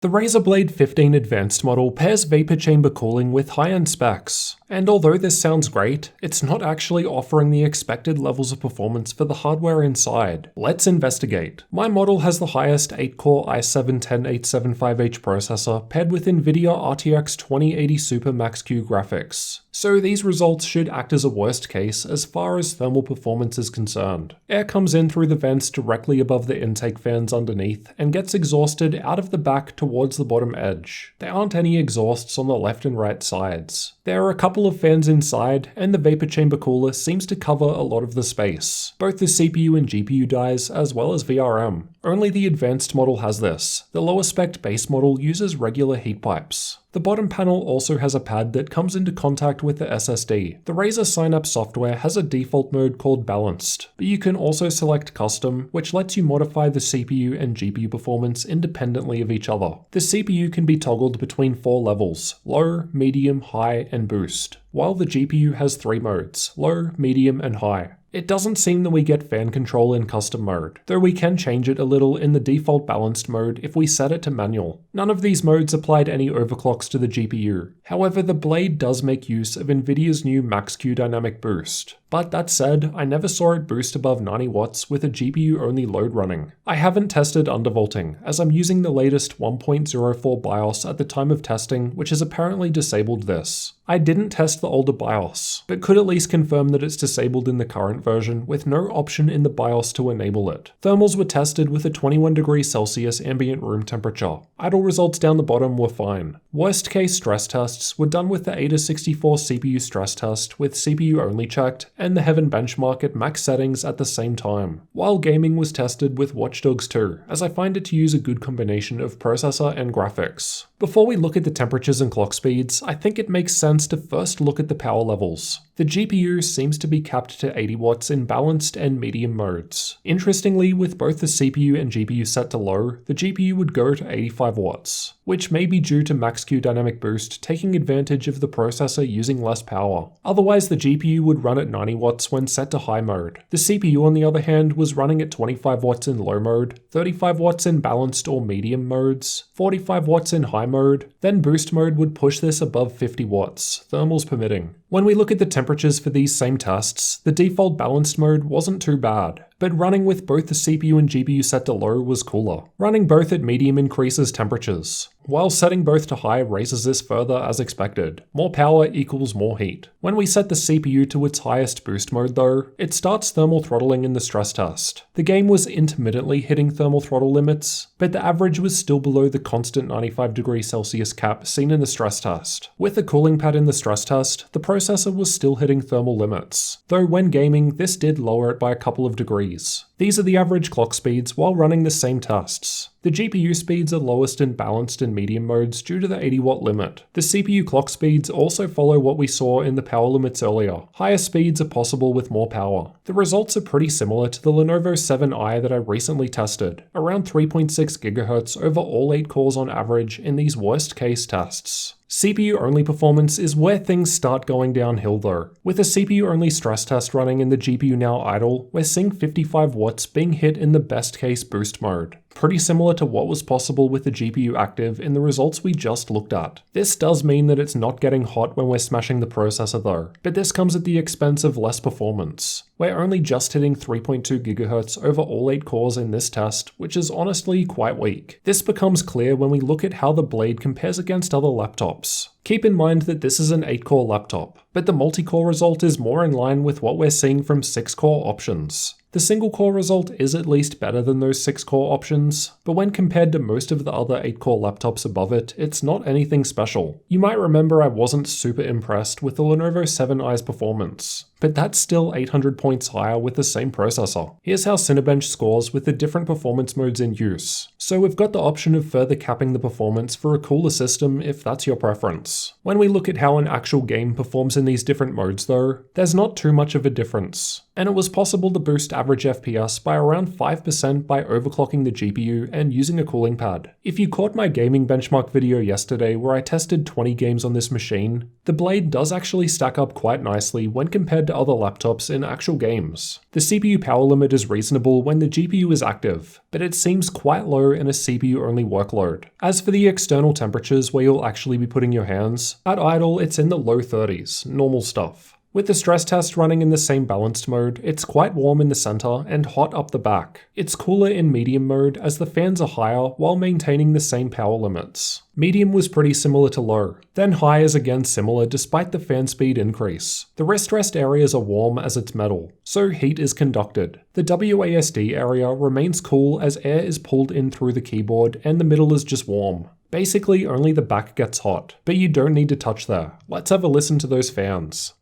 The Razer Blade 15 Advanced model pairs vapor chamber cooling with high-end specs, and although this sounds great, it's not actually offering the expected levels of performance for the hardware inside. Let's investigate. My model has the highest 8-core i7-10875H processor paired with NVIDIA RTX 2080 Super Max-Q graphics, so these results should act as a worst case as far as thermal performance is concerned. Air comes in through the vents directly above the intake fans underneath and gets exhausted out of the back towards the bottom edge. There aren't any exhausts on the left and right sides. There are a couple of fans inside, and the vapor chamber cooler seems to cover a lot of the space, both the CPU and GPU dies as well as VRM. Only the advanced model has this. The lower spec base model uses regular heat pipes. The bottom panel also has a pad that comes into contact with the SSD. The Razer Synapse software has a default mode called Balanced, but you can also select Custom, which lets you modify the CPU and GPU performance independently of each other. The CPU can be toggled between 4 levels: low, medium, high, and boost, while the GPU has 3 modes: low, medium, and high. It doesn't seem that we get fan control in custom mode, though we can change it a little in the default balanced mode if we set it to manual. None of these modes applied any overclocks to the GPU. However, the Blade does make use of NVIDIA's new Max-Q dynamic boost. But that said, I never saw it boost above 90 watts with a GPU-only load running. I haven't tested undervolting, as I'm using the latest 1.04 BIOS at the time of testing, which has apparently disabled this. I didn't test the older BIOS, but could at least confirm that it's disabled in the current version with no option in the BIOS to enable it. Thermals were tested with a 21 degrees Celsius ambient room temperature. Idle results down the bottom were fine. Worst case stress tests were done with the AIDA64 CPU stress test with CPU only checked, and the Heaven benchmark at max settings at the same time, while gaming was tested with Watch Dogs 2, as I find it to use a good combination of processor and graphics. Before we look at the temperatures and clock speeds, I think it makes sense to first look at the power levels. The GPU seems to be capped to 80 watts in balanced and medium modes. Interestingly, with both the CPU and GPU set to low, the GPU would go to 85 watts, which may be due to Max-Q dynamic boost taking advantage of the processor using less power. Otherwise, the GPU would run at 90 watts when set to high mode. The CPU, on the other hand, was running at 25 watts in low mode, 35 watts in balanced or medium modes, 45 watts in high mode, then boost mode would push this above 50 watts, thermals permitting. When we look at the temperatures for these same tests, the default balanced mode wasn't too bad, but running with both the CPU and GPU set to low was cooler. Running both at medium increases temperatures, while setting both to high raises this further as expected. More power equals more heat. When we set the CPU to its highest boost mode though, it starts thermal throttling in the stress test. The game was intermittently hitting thermal throttle limits, but the average was still below the constant 95 degrees Celsius cap seen in the stress test. With the cooling pad in the stress test, the processor was still hitting thermal limits, though when gaming this did lower it by a couple of degrees. These are the average clock speeds while running the same tests. The GPU speeds are lowest in balanced and medium modes due to the 80 watt limit. The CPU clock speeds also follow what we saw in the power limits earlier. Higher speeds are possible with more power. The results are pretty similar to the Lenovo 7i that I recently tested, around 3.6 GHz over all 8 cores on average in these worst case tests. CPU-only performance is where things start going downhill though. With a CPU-only stress test running and the GPU now idle, we're seeing 55 watts being hit in the best case boost mode. Pretty similar to what was possible with the GPU active in the results we just looked at. This does mean that it's not getting hot when we're smashing the processor though, but this comes at the expense of less performance. We're only just hitting 3.2 GHz over all 8 cores in this test, which is honestly quite weak. This becomes clear when we look at how the Blade compares against other laptops. Keep in mind that this is an 8-core laptop, but the multi-core result is more in line with what we're seeing from 6-core options. The single-core result is at least better than those 6-core options, but when compared to most of the other 8-core laptops above it, it's not anything special. You might remember I wasn't super impressed with the Lenovo 7i's performance, but that's still 800 points higher with the same processor. Here's how Cinebench scores with the different performance modes in use. So we've got the option of further capping the performance for a cooler system if that's your preference. When we look at how an actual game performs in these different modes though, there's not too much of a difference, and it was possible to boost average FPS by around 5% by overclocking the GPU and using a cooling pad. If you caught my gaming benchmark video yesterday where I tested 20 games on this machine, the Blade does actually stack up quite nicely when compared to to other laptops in actual games. The CPU power limit is reasonable when the GPU is active, but it seems quite low in a CPU-only workload. As for the external temperatures where you'll actually be putting your hands, at idle it's in the low 30s, normal stuff. With the stress test running in the same balanced mode, it's quite warm in the center and hot up the back. It's cooler in medium mode as the fans are higher while maintaining the same power limits. Medium was pretty similar to low, then high is again similar despite the fan speed increase. The rest areas are warm as it's metal, so heat is conducted. The WASD area remains cool as air is pulled in through the keyboard and the middle is just warm. Basically only the back gets hot, but you don't need to touch there. Let's have a listen to those fans.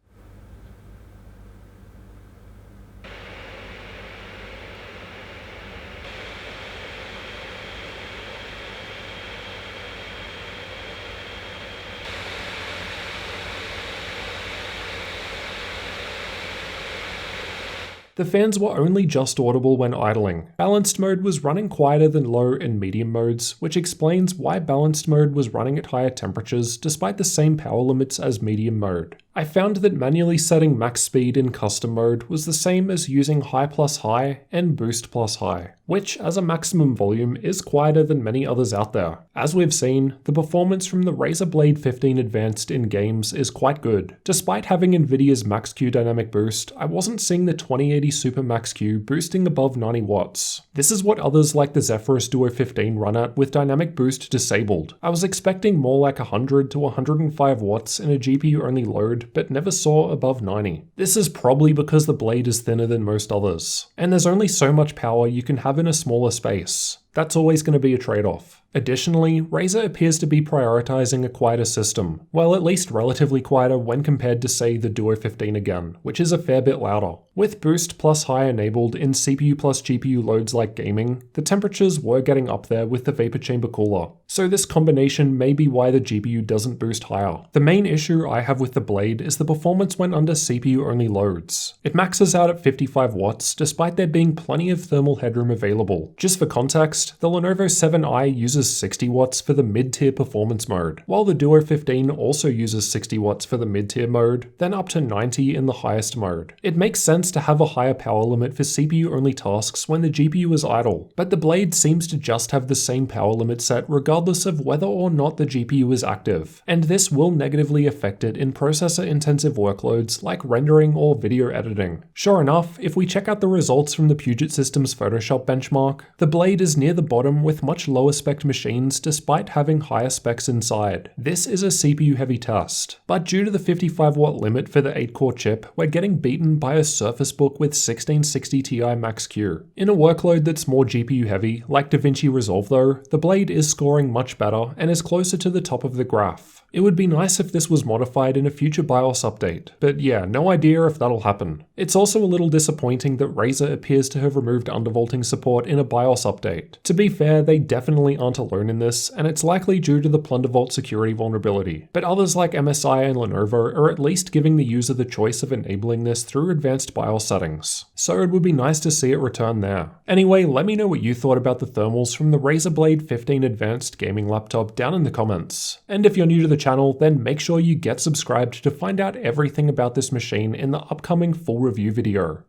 The fans were only just audible when idling. Balanced mode was running quieter than low and medium modes, which explains why balanced mode was running at higher temperatures despite the same power limits as medium mode. I found that manually setting max speed in custom mode was the same as using high plus high and boost plus high, which as a maximum volume is quieter than many others out there. As we've seen, the performance from the Razer Blade 15 Advanced in games is quite good. Despite having Nvidia's Max-Q dynamic boost, I wasn't seeing the 2080 Super Max-Q boosting above 90 watts. This is what others like the Zephyrus Duo 15 run at with dynamic boost disabled. I was expecting more like 100 to 105 watts in a GPU-only load, but never saw above 90. This is probably because the Blade is thinner than most others, and there's only so much power you can have in a smaller space. That's always going to be a trade-off. Additionally, Razer appears to be prioritizing a quieter system, well at least relatively quieter when compared to say the Duo 15 again, which is a fair bit louder. With boost plus high enabled in CPU plus GPU loads like gaming, the temperatures were getting up there with the vapor chamber cooler, so this combination may be why the GPU doesn't boost higher. The main issue I have with the Blade is the performance when under CPU only loads. It maxes out at 55 watts despite there being plenty of thermal headroom available. Just for context, the Lenovo 7i uses 60 watts for the mid-tier performance mode, while the Duo 15 also uses 60 watts for the mid-tier mode, then up to 90 in the highest mode. It makes sense to have a higher power limit for CPU-only tasks when the GPU is idle, but the Blade seems to just have the same power limit set regardless of whether or not the GPU is active, and this will negatively affect it in processor-intensive workloads like rendering or video editing. Sure enough, if we check out the results from the Puget Systems Photoshop benchmark, the Blade is near the bottom with much lower spec machines despite having higher specs inside. This is a CPU heavy test, but due to the 55 watt limit for the 8-core chip, we're getting beaten by a Surface Book with 1660 Ti Max-Q. In a workload that's more GPU heavy, like DaVinci Resolve though, the Blade is scoring much better and is closer to the top of the graph. It would be nice if this was modified in a future BIOS update, but yeah, no idea if that'll happen. It's also a little disappointing that Razer appears to have removed undervolting support in a BIOS update. To be fair, they definitely aren't alone in this, and it's likely due to the Plundervault security vulnerability, but others like MSI and Lenovo are at least giving the user the choice of enabling this through advanced BIOS settings, so it would be nice to see it return there. Anyway, let me know what you thought about the thermals from the Razer Blade 15 Advanced gaming laptop down in the comments. And if you're new to the channel, then make sure you get subscribed to find out everything about this machine in the upcoming full review video.